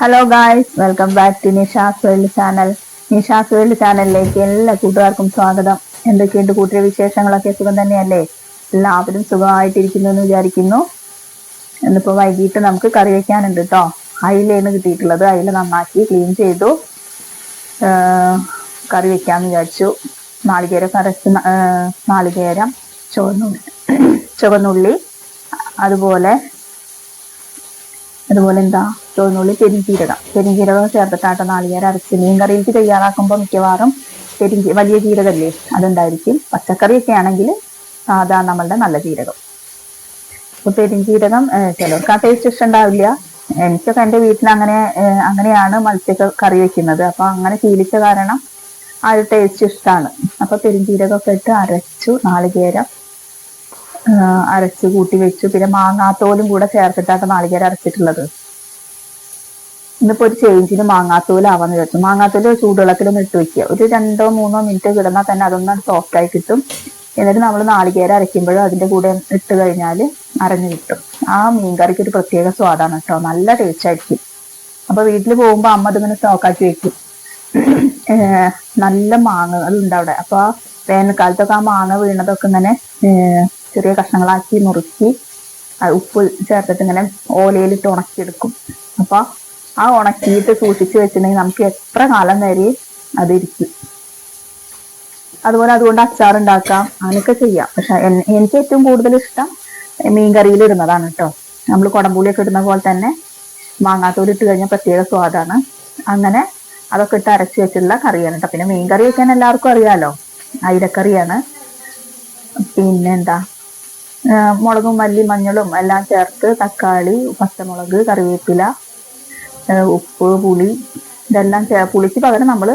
Hello guys, welcome back to Nisha's world channel. Nisha's world ചാനലിലേക്ക് എല്ലാ കൂട്ടുകാർക്കും സ്വാഗതം. എന്തൊക്കെയുണ്ട് കൂട്ടിയ വിശേഷങ്ങളൊക്കെ? സുഖം തന്നെയല്ലേ? എല്ലാവരും സുഖമായിട്ടിരിക്കുന്നു എന്ന് വിചാരിക്കുന്നു. ഇന്നിപ്പോ വൈകിട്ട് നമുക്ക് കറി വെക്കാനുണ്ട് കേട്ടോ. അയിലാണ് കിട്ടിയിട്ടുള്ളത്. അയില നന്നാക്കി ക്ലീൻ ചെയ്തു കറി വെക്കാന്ന് വിചാരിച്ചു. നാളികേരം കരച്ച് നാളികേരം, ചുവന്നുള്ളി, അതുപോലെ എന്താ ചുവന്നുള്ളി, പെരിഞ്ചീരകം ചേർത്തിട്ടാട്ടോ നാളികേരം അരച്ച് മീൻ കറിയിലേക്ക് തയ്യാറാക്കുമ്പോൾ മിക്കവാറും വലിയ ജീരകല്ലേ അതുണ്ടായിരിക്കും. പച്ചക്കറിയൊക്കെ ആണെങ്കിൽ സാധാ നമ്മളുടെ നല്ല ജീരകം. അപ്പൊ പെരിഞ്ചീരകം ചിലർക്ക് ആ ടേസ്റ്റ് ഇഷ്ടമുണ്ടാവില്ല. എനിക്കൊക്കെ എൻ്റെ വീട്ടിൽ അങ്ങനെയാണ് മത്സ്യ കറി വെക്കുന്നത്. അപ്പൊ അങ്ങനെ ശീലിച്ച കാരണം ആ ഒരു ടേസ്റ്റ് ഇഷ്ടമാണ്. അപ്പൊ പെരിഞ്ചീരകമൊക്കെ ഇട്ട് അരച്ചു, നാളികേരം അരച്ച് കൂട്ടി വെച്ചു. പിന്നെ മാങ്ങാത്തോലും കൂടെ ചേർത്തിട്ടാണ് നാളികേരം അരച്ചിട്ടുള്ളത്. ഇന്നിപ്പോ ഒരു ചേഞ്ചിന് മാങ്ങാത്തോലാവാന്ന് വിചാരിച്ചു. മാങ്ങാത്തോല് ചൂടുവെള്ളത്തിലൊന്ന് ഇട്ട് വെക്കുക. ഒരു 2-3 മിനിറ്റ് കിടന്നാൽ തന്നെ അതൊന്നും സോഫ്റ്റ് ആയി കിട്ടും. എന്നിട്ട് നമ്മൾ നാളികേരം അരയ്ക്കുമ്പോഴും അതിന്റെ കൂടെ ഇട്ട് കഴിഞ്ഞാൽ അരഞ്ഞു കിട്ടും. ആ മീൻകറിക്ക് ഒരു പ്രത്യേക സ്വാദാണ് കേട്ടോ. നല്ല ടേസ്റ്റ് ആയിരിക്കും. അപ്പൊ വീട്ടിൽ പോകുമ്പോ അമ്മ അതിങ്ങനെ സ്റ്റോക്കാക്കി വെക്കും. നല്ല മാങ്ങകൾ ഉണ്ട് അവിടെ. അപ്പൊ വേനൽക്കാലത്തൊക്കെ ആ മാങ്ങ വീണതൊക്കെ ഇങ്ങനെ ചെറിയ കഷ്ണങ്ങളാക്കി നുറുക്കി ഉപ്പ് ചേർത്തിട്ട് ഇങ്ങനെ ഓലയിലിട്ട് ഉണക്കിയെടുക്കും. അപ്പൊ ആ ഉണക്കിയിട്ട് സൂക്ഷിച്ചു വെച്ചിട്ടുണ്ടെങ്കിൽ നമുക്ക് എത്ര കാലം വരെ അതിരിക്കും. അതുകൊണ്ട് അച്ചാർ ഉണ്ടാക്കാം, അങ്ങനെയൊക്കെ ചെയ്യാം. പക്ഷെ എനിക്ക് ഏറ്റവും കൂടുതൽ ഇഷ്ടം മീൻകറിയിൽ ഇടുന്നതാണ് കേട്ടോ. നമ്മൾ കുടംപുളിയൊക്കെ ഇടുന്ന പോലെ തന്നെ മാങ്ങാത്തോല് ഇട്ട് കഴിഞ്ഞാൽ പ്രത്യേക സ്വാദാണ്. അങ്ങനെ അതൊക്കെ ഇട്ട് അരച്ചു വെച്ചിട്ടുള്ള കറിയാണ് കേട്ടോ. പിന്നെ മീൻകറി വെക്കാൻ എല്ലാവർക്കും അറിയാലോ, അയിലക്കറിയാണ്. പിന്നെന്താ, മുളകും മല്ലി മഞ്ഞളും എല്ലാം ചേർത്ത് തക്കാളി, പച്ചമുളക്, കറിവേപ്പില, ഉപ്പ്, പുളി ഇതെല്ലാം പുളിക്ക് പകരം നമ്മൾ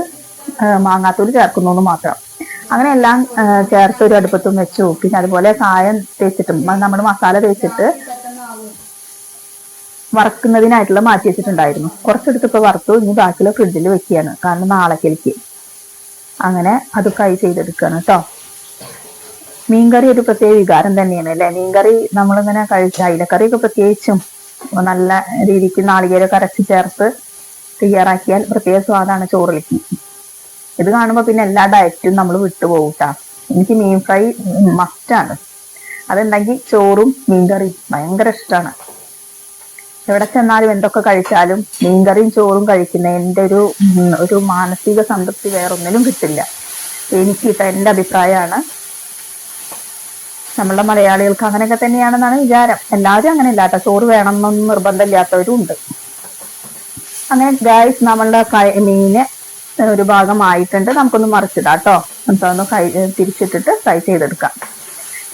മാങ്ങാത്തോല് ചേർക്കുന്നു മാത്രം. അങ്ങനെ എല്ലാം ചേർത്ത് ഒരു അടുപ്പത്തും വെച്ചു. പിന്നെ അതുപോലെ കായം തേച്ചിട്ടും നമ്മൾ മസാല തേച്ചിട്ട് വറക്കുന്നതിനായിട്ടുള്ള മാറ്റി വെച്ചിട്ടുണ്ടായിരുന്നു. കുറച്ചെടുത്ത് ഇപ്പൊ വറുത്തു. ഇനി ബാക്കിയുള്ള ഫ്രിഡ്ജിൽ വെക്കുകയാണ്, കാരണം നാളേക്ക്. അങ്ങനെ അത് ഫ്രൈ ചെയ്തെടുക്കുകയാണ് കേട്ടോ. മീൻകറി ഒരു പ്രത്യേക വികാരം തന്നെയാണ് അല്ലെ. മീൻകറി നമ്മളിങ്ങനെ കഴിച്ച അയിലക്കറിയൊക്കെ പ്രത്യേകിച്ചും നല്ല രീതിക്ക് നാളികേരമൊക്കെ അരച്ച് ചേർത്ത് തയ്യാറാക്കിയാൽ പ്രത്യേക സ്വാദാണ് ചോറിലേക്ക്. ഇത് കാണുമ്പോൾ പിന്നെ എല്ലാ ഡയറ്റും നമ്മൾ വിട്ടുപോകൂട്ടാ. എനിക്ക് മീൻ ഫ്രൈ മസ്റ്റാണ്. അതുണ്ടെങ്കിൽ ചോറും മീൻകറിയും ഭയങ്കര ഇഷ്ടമാണ്. എവിടെ ചെന്നാലും എന്തൊക്കെ കഴിച്ചാലും മീൻകറിയും ചോറും കഴിക്കുന്ന എൻ്റെ ഒരു മാനസിക സംതൃപ്തി വേറൊന്നിനും കിട്ടില്ല. എനിക്ക് എൻ്റെ അഭിപ്രായമാണ്. നമ്മളുടെ മലയാളികൾക്ക് അങ്ങനെയൊക്കെ തന്നെയാണെന്നാണ് വിചാരം. എല്ലാവരും അങ്ങനെ ഇല്ലാത്ത ചോറ് വേണമെന്നൊന്നും നിർബന്ധമില്ലാത്തവരും ഉണ്ട്. അങ്ങനെ ഗായ്സ്, നമ്മളുടെ മീന് ഒരു ഭാഗമായിട്ടുണ്ട്. നമുക്കൊന്ന് മറിച്ചിടാം കേട്ടോ. നമുക്കൊന്ന് തിരിച്ചിട്ടിട്ട് ഫ്രൈ ചെയ്തെടുക്കാം.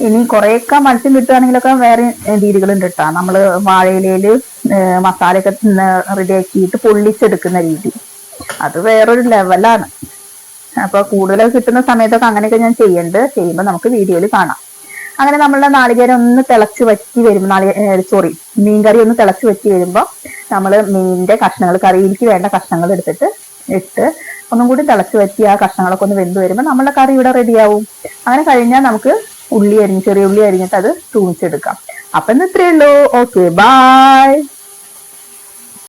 ഇനി കുറേയൊക്കെ മത്സ്യം കിട്ടുകയാണെങ്കിലൊക്കെ വേറെ രീതികളുണ്ട് കേട്ടോ. നമ്മള് വാഴയിലയില് മസാലയൊക്കെ റെഡിയാക്കിയിട്ട് പൊള്ളിച്ചെടുക്കുന്ന രീതി, അത് വേറൊരു ലെവലാണ്. അപ്പൊ കൂടുതൽ കിട്ടുന്ന സമയത്തൊക്കെ അങ്ങനെയൊക്കെ ഞാൻ ചെയ്യുമ്പോൾ നമുക്ക് വീഡിയോയിൽ കാണാം. അങ്ങനെ നമ്മളുടെ നാളികേരം ഒന്ന് തിളച്ച് വറ്റി വരുമ്പോൾ മീൻകറി ഒന്ന് തിളച്ച് വറ്റി വരുമ്പോൾ നമ്മൾ മീനിന്റെ കഷ്ണങ്ങൾ, കറിയിലേക്ക് വേണ്ട കഷ്ണങ്ങൾ ഇട്ട് ഒന്നും കൂടി തിളച്ച് വറ്റി ആ കഷ്ണങ്ങളൊക്കെ ഒന്ന് വെന്ത് വരുമ്പോൾ നമ്മളുടെ കറി ഇവിടെ റെഡിയാവും. അങ്ങനെ കഴിഞ്ഞാൽ നമുക്ക് ചെറിയ ഉള്ളി അരിഞ്ഞിട്ട് അത് തൂമിച്ചെടുക്കാം. അപ്പൊ ഇന്ന് ഇത്രയേ ഉള്ളൂ. Okay, by.